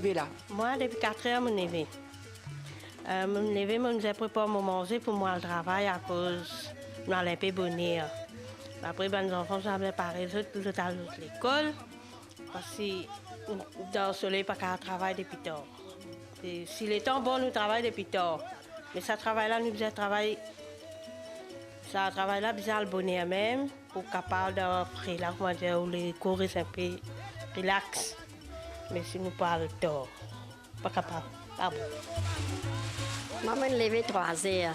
levé là? Moi, depuis 4 heures, je me levé. Je me levé, je me prépare pour manger pour moi le travail à cause de un peu bonheur. Après, les enfants sont préparés pour aller à l'école. Parce que dans le soleil, pas qu'à travailler depuis tard. Et si le temps bon, nous travaillons depuis tard. Mais ça travail-là, nous faisons travail. Ça travail-là, besoin le bonheur même pour capable de faire là, ou les courir un peu relax. Mais si nous parlons tard, pas capable. Pas bon. Moi, je me lève 3 heures.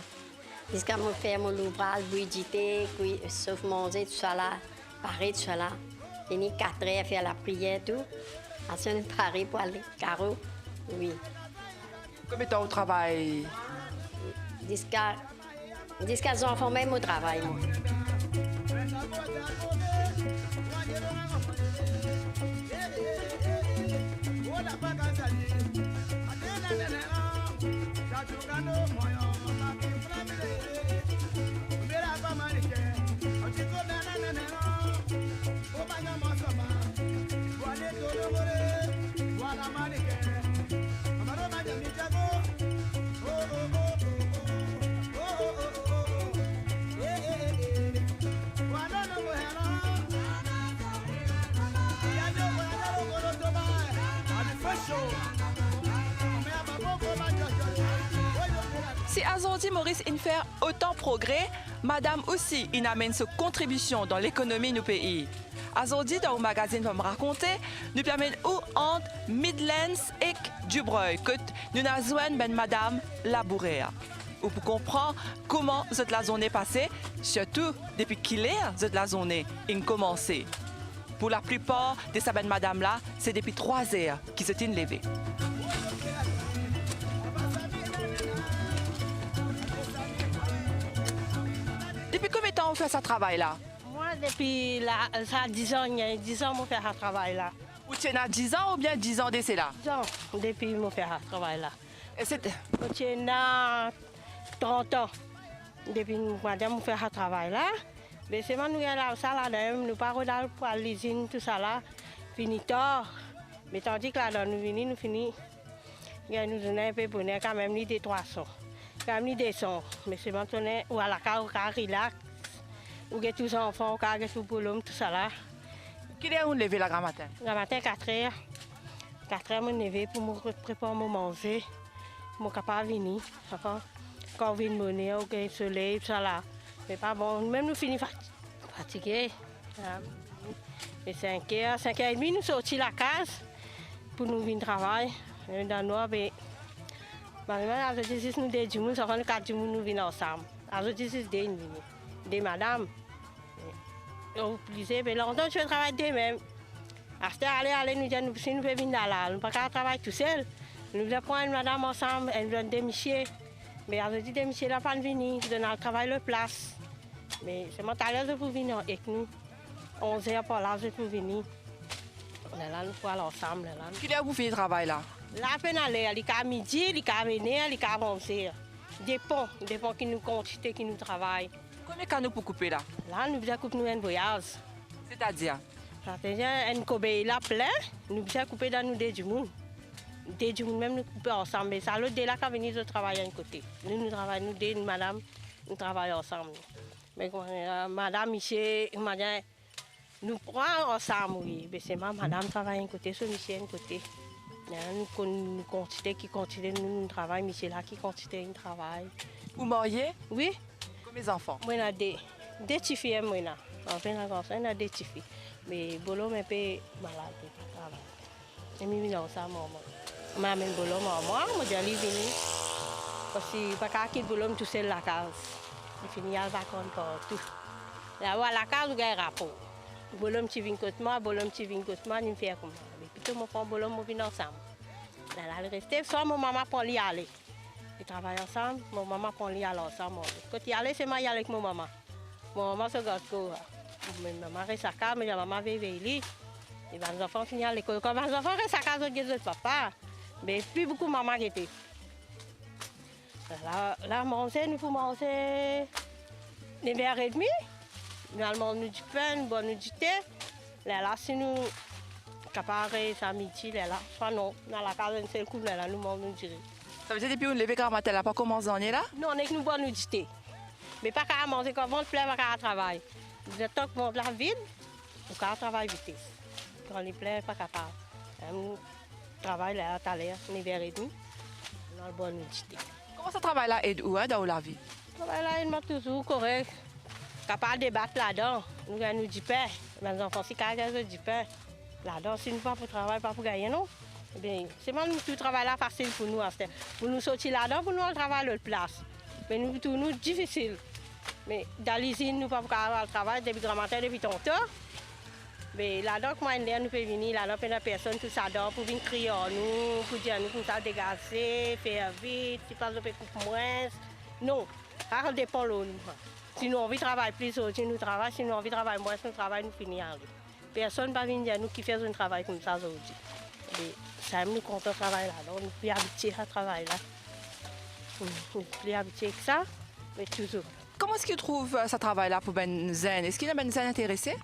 Jusqu'à me faire mon ouvrage, budgéter, sauf manger, tout ça là, parer, tout ça là. Fini 4 heures, faire la prière, tout. Ensuite, on parer pour aller au carreau. Oui. Combien de temps au travail? Jusqu'à les enfants même au travail, moi. Si aujourd'hui Maurice in faire autant de progrès, Madame aussi il amène sa contribution dans l'économie du pays. Aujourd'hui, dans le magazine va me raconter, nous permet où entre Midlands et Dubreuil que nous avons besoin de Madame Labouréa. Ou pour comprendre comment cette la journée passée, surtout depuis qu'il est cette la journée a commencé. Pour la plupart de ces Madame là, c'est depuis 3 heures qu'ils se tiennent levés. Depuis combien de temps on fait ce travail-là? Moi, depuis ça a 10 ans, il y a 10 ans, je fais ce travail-là. Ou tu as 10 ans ou bien 10 ans d'essai là? 10 ans depuis que je fais ce travail-là. Et c'était... Tu as 30 ans depuis que je fais ce travail-là. Mais c'est moi, nous sommes là, nous pas pour l'usine, tout ça là, fini tard. Mais tandis que là, nous venons, nous finissons, nous donnons un peu de bonheur, quand même, ni des 300. Quand même, ni des 100. Mais c'est maintenant, ou à la carte, ou à relax. Ou tous les enfants, ou à tout boulot, tout ça là. Quelle heure vous levez là, grand matin? Grand matin, 4 heures. 4 heures, je me lève pour me préparer à manger. Je suis capable de venir. Quand on vient de monnaie, ou le soleil, tout ça là. Mais pas bon, même nous finissons fatigués. Mais 5 heures, 5h30, nous sortons de la case pour nous venir travailler. Dans le noir, à 10 nous des jours, ça fait 4 jours nous venons ensemble. À 10 des madame. Au plaisir, mais longtemps je fais travailler de même. Allez, nous disons, si nous faisons venir là, nous ne pouvons pas travailler tout seul. Nous devons prendre une madame ensemble, elle nous donne des messieurs. Mais elle dit des messieurs là pas venir, nous donnons le travail le place. Mais c'est mon talent pour venir avec nous. 11 heures par là, je peux venir. On est là, nous pouvons aller ensemble. Quelle heure vous faites le travail là? Là, à peine aller, il y a midi, il y a venir, il y a 11 heures. Des ponts qui nous quantité, qui nous travaillent. Combien de canaux pour couper là? Là, nous devons couper un voyage. C'est-à-dire? C'est-à-dire, un cobaye là plein, nous devons couper dans nous des monde. Des monde même nous couper ensemble. Mais ça, l'autre là, quand venir de travailler à un côté. Nous travaillons, nous deux, madame, nous travaillons ensemble. Mais madame, monsieur, madame, nous prenons ensemble, oui. Mais c'est madame travaille un côté, ce monsieur un côté. Nous continuons qui continue, nous travaillons, monsieur là qui continue de travailler. Vous mariez? Oui. Combien d'enfants? Moi, j'ai deux petites filles, moi. Enfin, j'ai deux petites filles. Mais Bolo est un peu malade, pas travail. Et je suis ensemble, maman. Je m'amène Bolo, maman, je suis allée venir. Parce que je ne peux pas quitter Bolo tout seul la case. Je finis à vacances partout. Là, à la case, je gagne un rapport. Bolo qui vient contre moi, Bolo qui vient contre moi, je me fais comme ça. Mais plutôt, je prends Bolo, je viens ensemble. Là, elle reste, soit mon maman prend l'y aller. Ils travaillent ensemble, mon maman prend l'y aller ensemble. Quand il y allait, c'est moi y aller avec mon maman. Mon maman se garde quoi. Ma maman reste à casa, mais la maman veille veiller. Et les enfants finissent à l'école. Quand les enfants restent à casa, ils disent papa. Mais plus beaucoup maman qui était. Là, manger, nous pouvons manger 9h30. Nous allons nous du pain, nous du thé. Là, si nous capable ça midi là. Soit non, dans la case c'est le coup là nous nous dirait. Ça veut dire depuis on lever quand matin là pas commencer en là? Non, on est que nous boire nous dité. Mais pas qu'à manger quand on plein pas qu'à travailler. De temps que la vide, on qu'à travailler vitesse. Quand les plein pas capable. On travaille là à l'heure 9h30. On a le bon nous dité. Comment ça travail là aide où dans la vie? Travail là est toujours correct. Capable de débattre là-dedans. Nous gagnons du pain. Les enfants si gagnent du pain. Là-dedans, si nous pas pour travailler, pas pour gagner non. C'est moi tout travail là facile pour nous. Pour nous sortir là-dedans, pour nous travailler à l'autre place. Mais nous, tout nous difficile. Mais dans l'usine, nous ne pouvons pas avoir le travail depuis grand-matin, depuis tantôt. Mais là-dedans, moi, nous pouvons venir, là-dedans, plein de personnes, tout ça, pour venir crier en nous, pour dire nous, pour ça, dégager, faire vite, si pas de coupe moins. Non, ça dépend de nous. Si nous avons envie de travailler plus, nous travaillons. Si nous avons envie de travailler moins, nous travaillons, nous finissons. Personne ne va venir dire nous qui faisons un travail comme ça aujourd'hui. Ça, nous comptons travail là-dedans, nous sommes habitués à travailler là. Nous sommes habitués avec ça, mais toujours. Comment est-ce que tu trouves ce travail-là pour Ben Zen? Est-ce qu'il y a Ben Zen intéressé?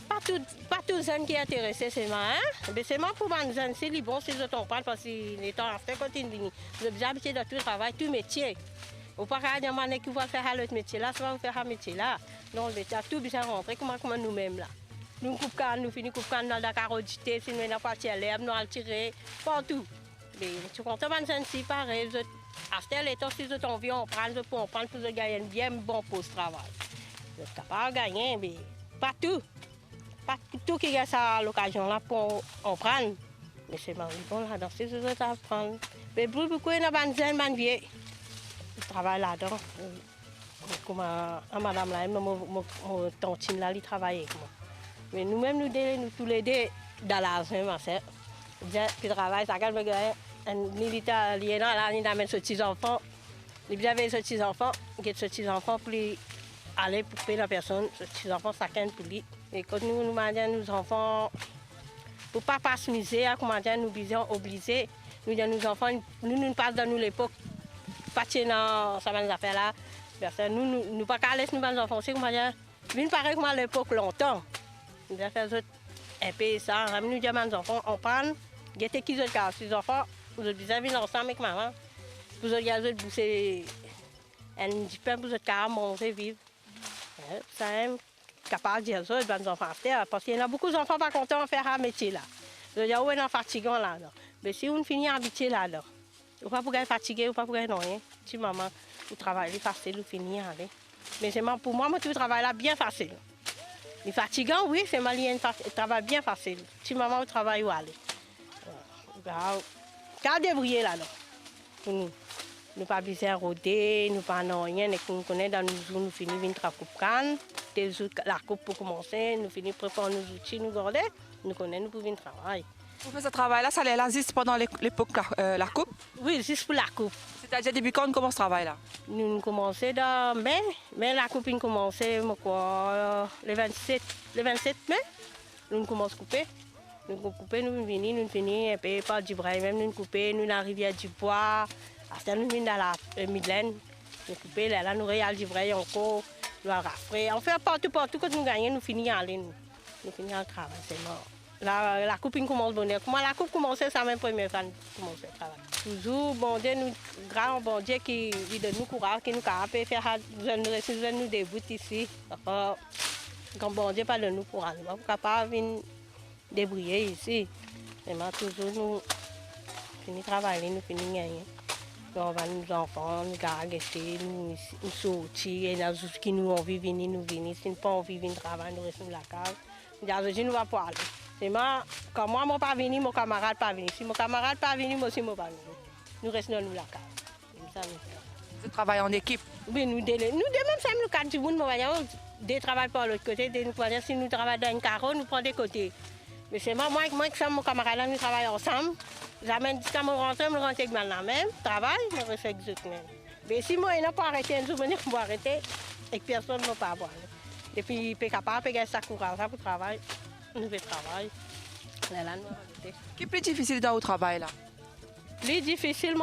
Pas tout Zen qui est intéressé, c'est moi. Hein? Mais c'est moi pour Ben Zen, c'est bon si je t'en parle parce que les temps après quand ils viennent, nous sommes habitués de tout travail, tout métier. Ou pas qu'à demander qui va faire l'autre métier là, ça va faire un métier là. Non, le métier a tout bien rentré, comme nous-mêmes là. Nous coupons, nous finissons coupons dans la carodité, si nous n'avons pas tiré l'herbe, nous allons tirer partout. Mais tu comptes Ben Zen, c'est pareil. Après les temps, si vous avez envie, on prend pour gagner un bien bon poste de travail. Vous êtes capable de gagner, mais pas tout. Pas tout qui a ça l'occasion là pour en prendre. Mais c'est bon là-dedans, si vous êtes à prendre. Mais beaucoup de gens vieux. Ils travaillent là-dedans. Comme madame là, mon tantine là, il travaille avec moi. Mais nous-mêmes, nous tous les deux dans l'argent, ma soeur. Qui travaille, ça gagne un militaire alien là, il amène ses petits-enfants. Il y avait ses petits-enfants, il y a ses petits-enfants pour aller pour payer la personne, ses petits-enfants, ça gagne pour lui. Et quand nous demandons nos enfants, pour ne pas passer misère, comment dire, nous sommes obligés, nous disons nos enfants, nous passons dans l'époque, pas dans ça va affaires là. Nous ne pas laisser nos enfants, c'est comment dire, nous pareil comme à l'époque longtemps. Nous avons fait un peu ça, nous disons nos enfants, on prend, il y a qui ont 46 enfants. Vous êtes bien ensemble avec maman. Vous avez bousser un petit peu pour votre manger, vivre. Ça est capable de dire ça, les enfants faire. Parce qu'il y a beaucoup d'enfants pas contents de faire un métier là. Vous avez un fatigant là. Mais si on finit habitué là, vous ne pouvez pas fatiguer, vous ne pouvez pas rien. Si maman, vous travaillez facile, vous finissez aller. Mais pour moi, tout travail là bien facile. Les fatigants, oui, c'est malien, travail bien facile. Si maman, vous travaillez où aller. Qu'à débrouiller là, pour nous. Nous pas besoin de rôder, nous pas rien, nous connaissons dans nos jours, nous finissons une coupe canne, la coupe pour commencer, nous finissons préparer nos outils, nous garder, nous connaissons, nous pouvons travailler. Vous faites ce travail-là, ça là juste pendant l'époque la coupe? Oui, juste pour la coupe. C'est-à-dire depuis quand on commence ce travail-là? Nous commençons dans mai, mais la coupe a commencé le 27 mai, nous commençons à couper. Nous coupons, nous finissons un peu par du bras, même nous coupons, nous arrivons à du bois. Après, nous venons dans la Midland, nous coupons, là, nous regardons du bras encore, nous rafraîchissons. On fait partout, quand nous gagnons, nous finissons à aller. Nous finissons le travail, c'est mort. La coupe commence bonheur. Comment la coupe commence, c'est la même première fois que commence le travail. Toujours, bon Dieu, nous, grand bon Dieu qui donne nous courage, qui nous capable de faire, nous débouter ici. Quand bon Dieu parle de nous courage, nous sommes capables de débrouiller ici. Et moi, toujours, nous finissons de travailler, nous finissons de gagner. On va nos enfants, nous garder, nous sortir, et nous qui nous ont envie de venir, nous venir. Si nous n'avons pas envie de venir travailler, nous restons dans la case. Nous ne va pas aller. C'est moi, quand moi, je ne pas venir, mon camarade ne pas venir. Si mon camarade ne pas venir, moi aussi, je ne pas venir. Nous restons dans la case. Vous travaillez en équipe? Oui, nous, même si nous, quatre du monde, nous travaillons par l'autre côté. Si nous travaillons dans une carreau, nous prenons des côtés. Mais c'est moi que mon camarade, nous travaillons ensemble. J'amène quand on rentre avec la même, travail, je reste avec les autres. Mais si moi, je n'ai pas arrêté un jour, je vais arrêter et que personne ne va pas avoir. Et puis, je suis capable de faire ça courage pour travailler. Nous faisons travail. Là, nous arrêter. Qu'est-ce qui est plus difficile dans le travail là? Plus difficile,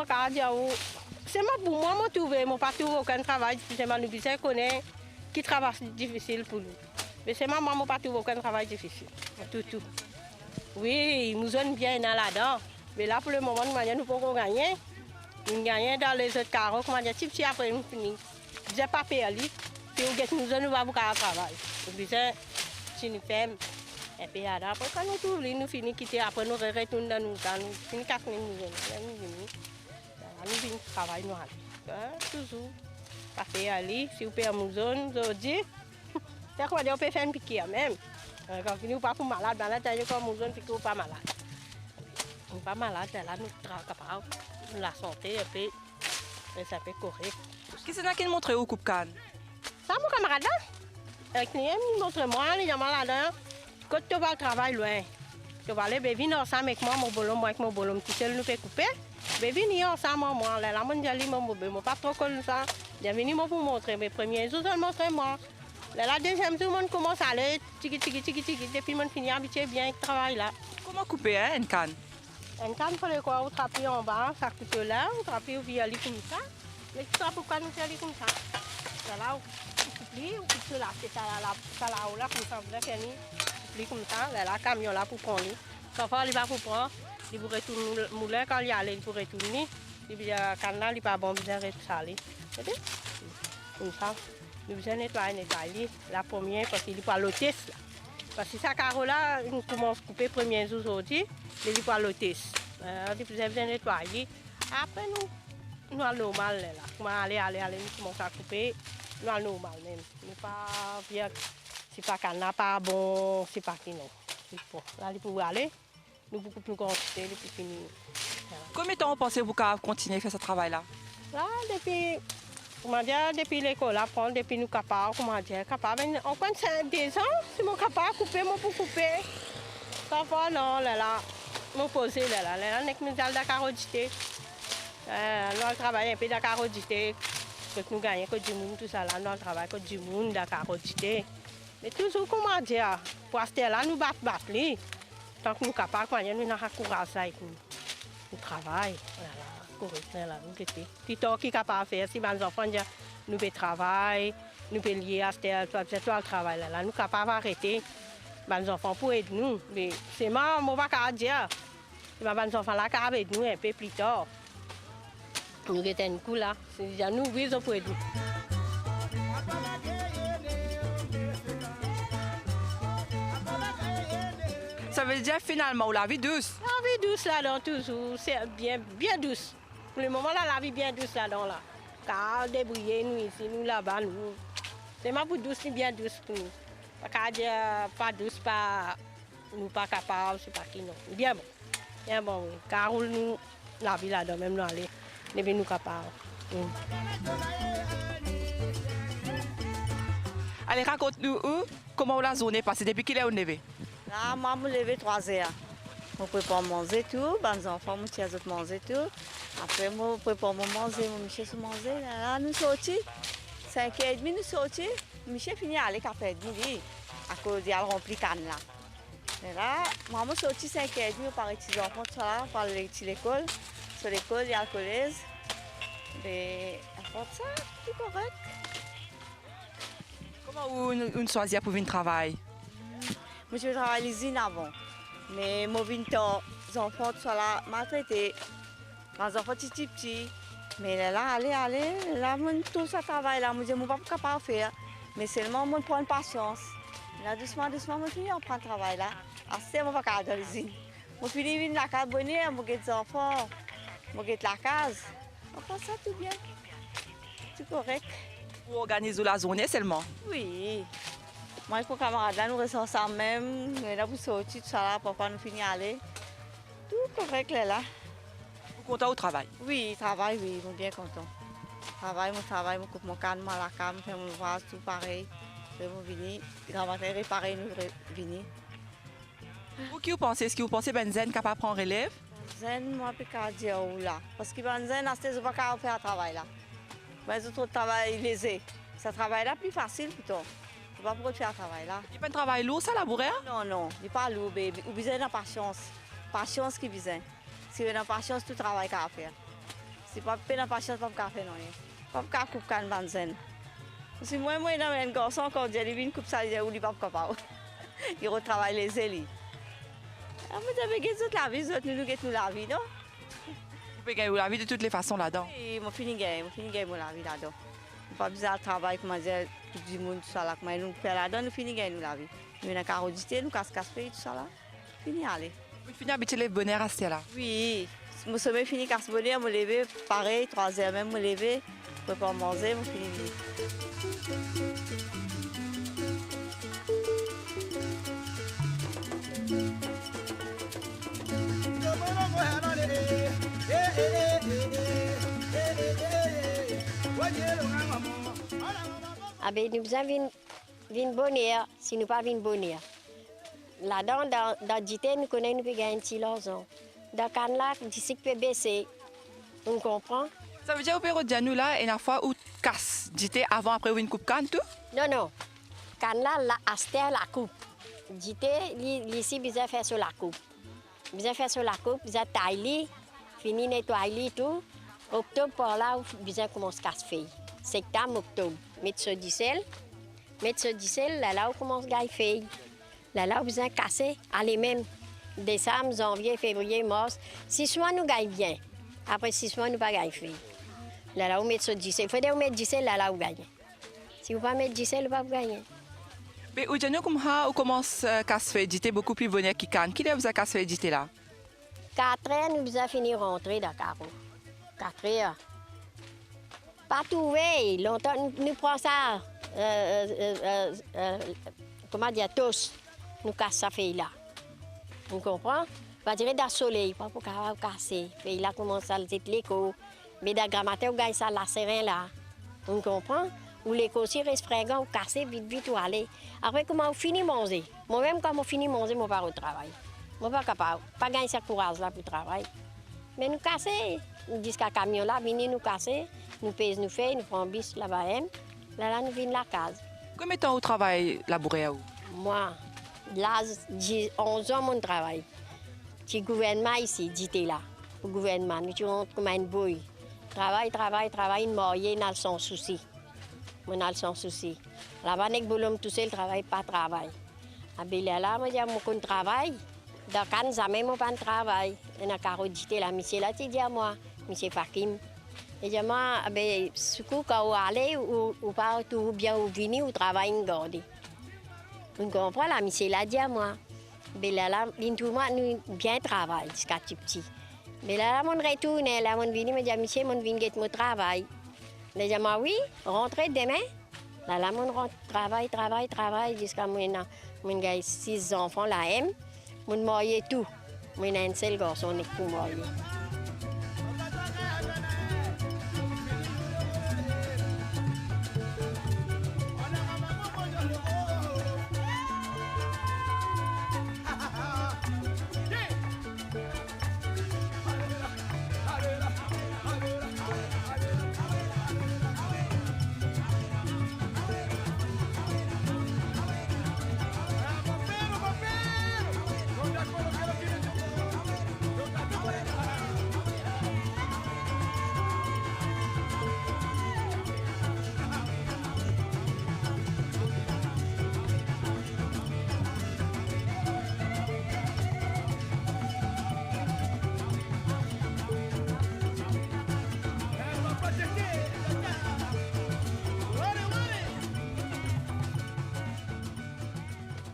c'est pour moi, je ne pas trouvé aucun travail. C'est moi, nous connaissons qui travaille difficile pour nous. Mais c'est moi, je ne pas trouvé aucun travail difficile. Tout. Oui, ils nous ont bien là-dedans. Mais là, pour le moment, nous ne pouvons pas gagner. Nous gagnons dans les autres carreaux, comment dire, petit après nous finissons. Je n'ai pas payé, puis nous allons voir pour le travail. Puis si nous faisons, et puis après, quand nous trouvons, nous finissons quitter, après nous retournons dans nous, nous finissons 4 000 nous finissons travail, nous allons. Toujours, pas payer, si vous payez nous vous dites, c'est quoi, on peut faire une piqûre même. Quand nous ne sommes pas malades, comme nous sommes pas malades. Nous ne sommes pas malades, là, nous sommes capables. La santé, et puis ça peut correct. Qu'est-ce qui montre au Coupe Cannes? Ça, mon camarade, avec nous, montre-moi, il y a malade. Quand tu vas travailler loin, tu vas aller, venir ensemble avec moi, avec mon bolom, tu sais, nous fait couper. Venir ensemble, moi, là, mon diali, mon bébé, mon pas trop comme ça. Bienvenue, moi, pour montrer mes premiers jours, montrez-moi. La deuxième jour, on commence à aller, tiki, depuis on finit habitué bien avec le travail là. Comment couper une canne? Une canne, il faut quoi? On trappe en bas, ça coûte là, on trappe au via comme ça. Mais tu sais pourquoi nous faisons comme ça? C'est là où on coupe là, c'est ça là, comme ça, on fait ni comme ça, là, camion là pour prendre. Ça fait, il va pour prendre, il va retourner le moulin, quand il y a il pour retourner. Il y a canne là, il va bon bien retourner. Comme ça, nous devons nettoyer. La première, parce qu'il est pas l'hôtesse. Parce que ça, Carola, nous commençons à couper le premier jour aujourd'hui, il est pas l'hôtesse. Nous devons nettoyer. Après, nous allons normal là. Comment aller, nous commençons à couper, nous allons normal même. Nous pas bien, c'est pas canne, pas bon, c'est pas qui non. Bon, là, il faut aller, nous pouvons plus quantité, et puis finir. Combien de temps pensez-vous qu'à continuer à faire ce travail-là? Là, depuis l'école, depuis nous capables, on compte 2 ans, si mon capable couper, moi pour couper. Ça va, non, là, mon posé, là, nous allons Dakar auditer. Nous travaillons un peu Dakar auditer, que nous gagnons que du monde, tout ça, là, nous travaillons que du monde Dakar auditer. Mais toujours, comment dire, pour rester là, nous battons, tant que nous sommes capables, nous avons courage avec nous travaillons. Correct, là, nous étions. Puis toi qui est capable de faire, si mes enfants nous pouvons travailler, nous pouvons lier à ce travail là, nous sommes capables d'arrêter. Mes enfants pour aider nous, mais c'est moi, je ne vais pas dire. Mes enfants là qui aident nous un peu plus tard. Nous avons un coup là, c'est nous oui, pour aider nous. Ça veut dire finalement la vie douce? La vie douce là-dedans, toujours, c'est bien douce. Pour le moment, là, la vie bien douce là-dedans. Là. Car débrouiller, nous ici, nous là-bas, nous. C'est ma pour douce, c'est bien douce pour nous. Pas dire pas douce, pas, nous pas capables, c'est pas qui non. Bien bon. Bien bon, oui. Car nous, la vie là-dedans, même nous aller, nous capables. Allez, raconte-nous comment la zone est passée depuis qu'il est au Neve. Là, moi, je me lève 3 heures. Je prépare manger tout, les enfants, je tiens à manger tout. Après, je prépare manger, je me manger. Là, nous sortons. 5h30, nous sortons. Michel finit à aller 4h30 à cause de remplir canne là. Et là, moi, je sortis 5h30, je pars avec les enfants, tout ça, par l'école. Sur l'école, il y a le collège. Et à part ça, c'est correct. Comment on choisit pour venir travailler? Moi, je travaille à l'usine avant. Mais moi, les enfants sont là maltraités. Les enfants sont petits. Mais là, allez, là, tout ça travaille là. Moi, je ne suis pas capable de faire. Mais seulement, moi, je prends patience. Là, doucement, je finis à prendre le travail là. Assez, je ne vais pas dans l'usine. Je finis la case bonheur, je vais les enfants, je vais la case. Enfin, ça, tout bien. C'est correct. Vous organisez la journée seulement? Oui. Moi et mon camarade, là, nous restons ensemble même. Nous sommes là pour sortir, tout ça là, pourquoi nous finissons à aller. Tout correct là. Vous êtes content au travail? Oui, travail, oui, je suis bien content. Travail, je coupe mon canne, la cam, je fais mon vase, tout pareil. Je vais venir, réparer, nous venir. Vous qui pensez? Est-ce que vous pensez que Benzen est capable de prendre relève? Benzen, moi, je ne peux pas dire où là. Parce que Benzen, c'est pas capable de faire un travail là. Mais les autres travail lésé. Ça travail là plus facile plutôt. Je ne peux pas faire un travail là. Il n'y a pas de travail lourd, ça, labourer? Non, il n'est pas lourd, baby. Vous besoin de patience. Patience qui besoin. Si vous avez patience, tout le travail qu'à faire. Si vous n'avez pas de patience, vous ne pouvez pas faire non. Vous ne pouvez pas couper un Benzen. Si moi, un garçon, quand il vient couper ça, il n'est pas capable. Il retravaille les élis. Vous avez gagné toute la vie, vous autres, nous gagnons la vie, non? Vous pouvez gagner la vie de toutes les façons là-dedans. Et moi, fini gagner la vie là-dedans. Pas besoin de travail, comment dire, tout le monde, tout ça là, comment nous faire là-dedans, nous finissons gagner la vie. Nous avons qu'à auditer, nous casse payer, tout ça là. Fini aller. Vous finissez habituer les bonheurs à ce là. Oui, mon sommeil fini casse bonheur, me lever, pareil, 3 heures même, me lever, préparer manger, me finir. Ah ben, nous avons une bonheur, si nous pas une bonheur. Là-dedans, dans Dité, nous connaissons, nous pouvons gagner un petit l'argent. Dans Canla, d'ici peut baisser. On comprend? Ça veut dire au Pérou nous là, et la fois où casse, Dité avant, après, une coupe canne, tout? Non, non. Canla, la astère la coupe. Dité, ici, besoin faire sur la coupe. Besoin faire sur la coupe, besoin tailler, fini nettoyer tout. Octobre, par là, besoin commence à casse feuille. Septembre, octobre. Mettre ce dissel, là, on commence à gagner feuille. Là, on besoin de casser, aller même. Décembre, janvier, février, mars. 6 mois, nous gagnons bien. Après 6 mois, nous pas gagner feuille. Là, on met ce dissel. Il faut mettre 10 là, on gagne. Si vous ne mettez pas 10, vous ne pouvez pas gagner. Mais où on commence à casser Dité beaucoup plus bonheur qui canne. Qui est-ce que vous Dité là? 4 heures, nous devons finir rentrer dans le carreau. 4 heures. Pas trouvé. Longtemps, nous prenons ça. Comment dire, tous. Nous cassons ça fait là. Vous comprenez? Pas dire dans le soleil, pas pour casser. Fait là commence à dire l'écho. Mais dans le grammaire, on gagne ça la serein là. Vous comprenez? Ou l'écho aussi reste fringant, ou casser vite, vite, ou aller. Après, comment on finit de manger? Moi-même, quand on finit de manger, je ne vais pas au travail. Je ne suis pas capable. Pas gagner ce courage là pour le travail. Mais nous casser. Nous disons qu'un camion là, venez nous casser. Nous pèse, nous fait, nous prenons bis là-bas. Là, nous venons la case. Combien de temps au travail labouré? Moi, là, j'ai 11 ans mon travail. Le gouvernement ici, dit là. Le gouvernement, nous sommes comme une bouille. Travail, marié, n'a sans souci. On a sans souci. Là-bas, avec boulot tout seul, travail, pas travail. À Bélia, moi, j'ai mon travail. Dans Cannes, jamais mon pas de travail. Et dans Carodité, là, monsieur là, tu dis à moi, monsieur Fakim. Et je moi, ben, ce coup, quand on allait, ou pas, ou bien, ou venu, ou travail, on garde. Vous comprenez, là, monsieur là, dit à moi. Mais là, tout le monde bien travail, jusqu'à tout petit. Mais là, mon retourne, là, mon venu me dit, monsieur, mon venu get mon travail. Je dis, oui, rentrez demain. Là, mon travail, jusqu'à mon gars, 6 enfants, là, mon marié tout. Mon un seul garçon, pour marier.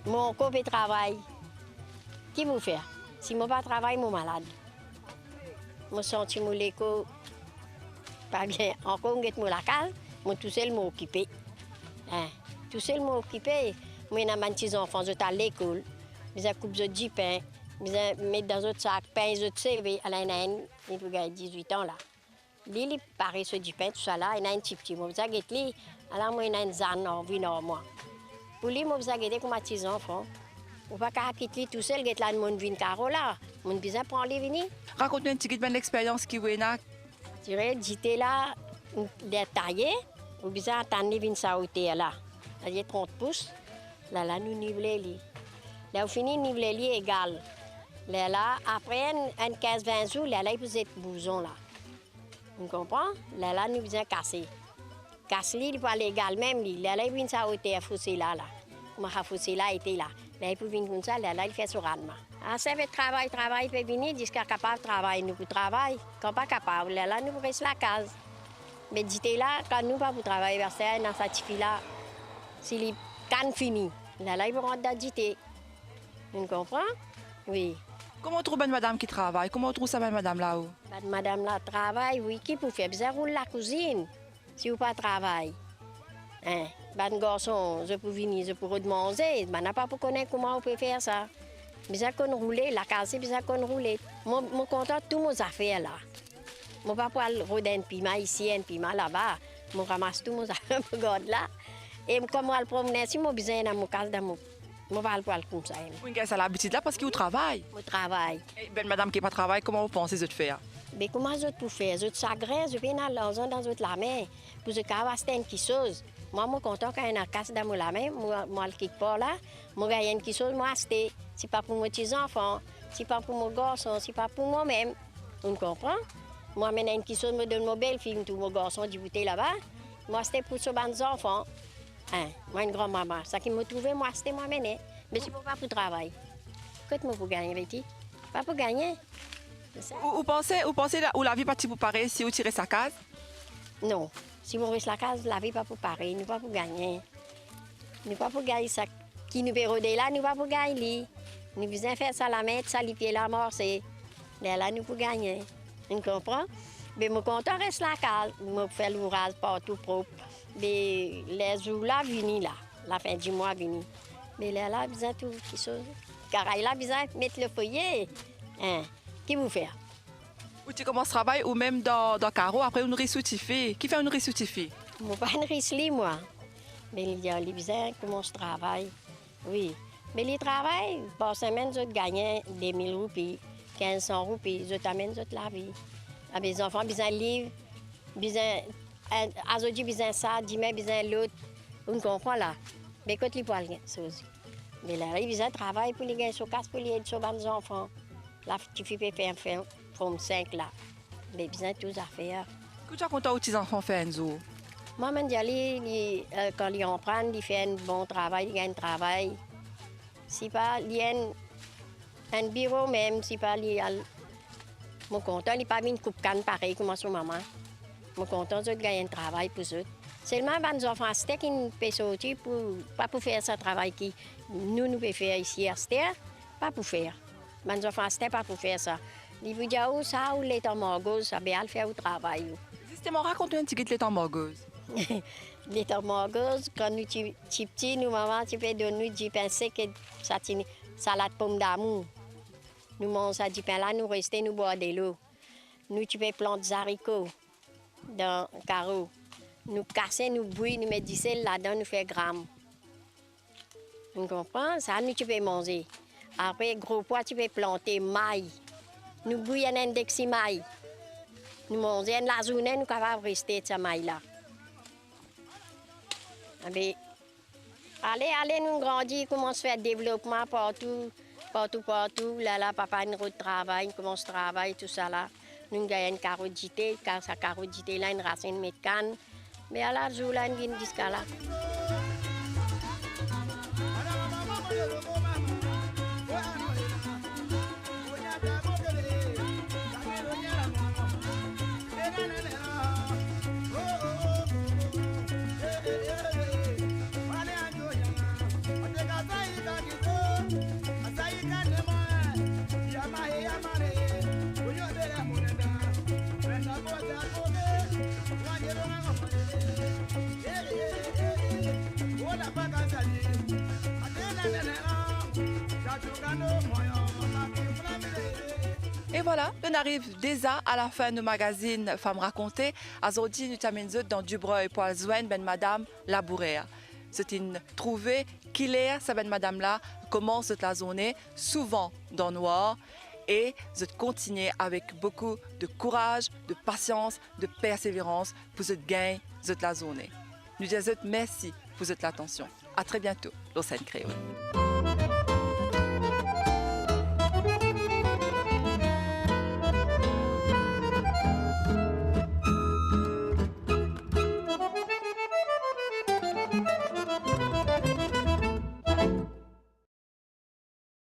Mon copain travaille. Qui vous fait? Si je ne travaille pas, je suis malade. Je sens mon l'écho. Pas bien. Encore, je suis la case. Je tout seul m'occuper. Tout seul m'occuper. Je suis un petit enfant, je suis à l'école. Je coupe du pain. Je mets dans un sac pain, je serve à l'année. Il a 18 ans là. Il paraît ce du pain, tout ça là. Il a un petit peu. Je suis alors moi, il a un zan en vie moi. Pour lui, je suis comme un petit enfant. Je ne peux pas quitter tout seul, je suis mon vin carola. Je besoin prendre les vini. Raconte-nous un petit peu de l'expérience qui est là. Je dirais, j'étais là, les taillés, je besoin attendre les vins sautés là. Il y a 30 pouces. Là, nous nivelons. Là, on finit de niveler égal. Là, après 15-20 jours, là, il peut être bouson là. Vous comprenez? Là, nous besoin casser. Casser, il peut aller égal même. Là, il vient sauter à fousser là. Comment à fousser là était là. Là, il peut venir comme ça, là, il fait sur rendement. Ah, ça fait travail, puis venir, jusqu'à capable de travailler, nous pour travailler. Quand pas capable, là, nous restons la case. Mais dites là, quand nous pas pour travailler, vers ça, dans cette fille-là, si les cannes fini, là, ils vont rentrer dans dité. Vous comprenez? Oui. Comment on trouve une madame qui travaille? Comment on trouve ça, une madame là-haut? Madame là travaille, oui, qui pour faire? Bien, roule la cuisine, si vous pas travail. Hein? Ben, garçon, je peux venir, je peux manger, mais n'a pas pour connaître comment on peut faire ça. Bien qu'on roule, la case, bien qu'on roule. Moi, je suis content de toutes mes affaires là. Je ne peux pas roder un piment ici, un piment là-bas. Je ramasse toutes mes affaires, je regarde là. Et comme je le promène, si je besoin dans mon cas, je ne vais pas le comme ça. Oui, c'est l'habitude là parce qu'il travaille. Je travaille. Et ben, madame qui n'est pas travail, comment vous pensez de faire? Mais comment je peux faire? Je s'agresse, je viens dans l'argent dans la main pour que je fasse quelque chose. Moi, je suis content quand il y a une casse dans la main, moi, je ne pas là, je gagne quelque chose, moi, c'est pas pour mes petits-enfants, c'est pas pour mes garçons, c'est pas pour moi-même. Vous comprenez? Moi, je donne quelque chose, je donne mon belle-fille, tous mes garçons débutés là-bas. Moi, c'était pour ces enfants. Hein? Moi, une grand-maman. Ça qui m'a trouvé, moi, c'était moi-même. Mais c'est pas pour travail. Qu'est-ce que je peux gagner, Betty? Pas pour gagner. Vous pensez là, où la vie partie pour pareil si vous tirez sa case? Non. Si vous restez la case, la vie pas pour pareil, nous pas pour gagner. Nous pas pour gagner ça. Qui nous pérodait là, nous pas pour gagner. Nous besoin faire ça la main, ça les pieds la mort, c'est. Là, nous pour gagner. Vous comprenez? Mais je suis content de rester la case. Je fais l'ouvrage partout propre. Mais les jours là, venus là. La fin du mois, venus. Mais là, besoin de tout quelque chose. Car là, besoin de mettre le foyer. Hein? Qui vous fait? Ou tu commences le travail ou même dans Caro, après une ressoutifiée. Qui fait une ressoutifiée? Je ne suis pas une risli, moi. Mais il y a les besoins comment je travaille. Oui. Mais les travail, par semaine, je gagne des 1000 roupies, 1500 roupies. Je t'amène toute la vie. Les enfants, besoin de livres, besoin. Aujourd'hui, besoin ça, demain, besoin l'autre. Vous comprenez là? Mais quand les poils, c'est aussi. Mais là, ils besoin de travail pour les gagner sur casse, pour les aider sur les enfants. Là, tu fais faire from 5 là. Mais besoin de tout à faire. Que tu as content aux petits-enfants faire, Enzo? Moi, je dis, quand ils en prennent, ils font un bon travail, ils gagnent un travail. Si pas, il y a un bureau même, si pas, il y a. Je suis content, il n'y a pas une coupe canne pareil comme son maman. Je suis content de gagner un travail pour eux. Seulement, les enfants, c'était qu'ils peuvent sortir pas pour faire ce travail que nous pouvons faire ici à Stère, pas pour faire. Les enfants, c'était pas pour faire ça. Ils vous disent, oh, ça, ou les temps morgos, ça bien le faire au travail. Justement, raconte un petit peu les temps morgos. Les temps morgos, quand nous sommes petits, nous, maman, tu peux donner du pain sec et salade pomme d'amour. Nous mangeons ça du pain là, nous restons, nous boire de l'eau. Nous, tu peux planter des haricots dans le carreau. Nous casser, nous bouillir, nous mettre du sel là-dedans, nous faire gramme. Tu comprends? Ça, nous, tu peux manger. Après, gros pois, tu peux planter maïs. Nous bouillons un index maïs. Nous mangeons la journée, nous sommes capables de rester de ce maïs-là. Allez, nous grandissons, commençons à faire développement partout. Là, papa, nous retravaille, nous commençons à travailler, tout ça là. Nous gagnons une carotte car sa carotte là, une racine de canne. Mais à la jour, là, nous venons jusqu'à là. Et voilà, on arrive déjà à la fin du magazine Femmes racontées. Aujourd'hui, nous t'amènons dans Dubreuil pour joindre ben madame Labouréa. C'est une trouvée qu'il est, cette ben madame là commence la journée souvent dans le noir et je continue avec beaucoup de courage, de patience, de persévérance pour se gagner la journée. Nous disons merci pour votre attention. À très bientôt, l'Océan Créole.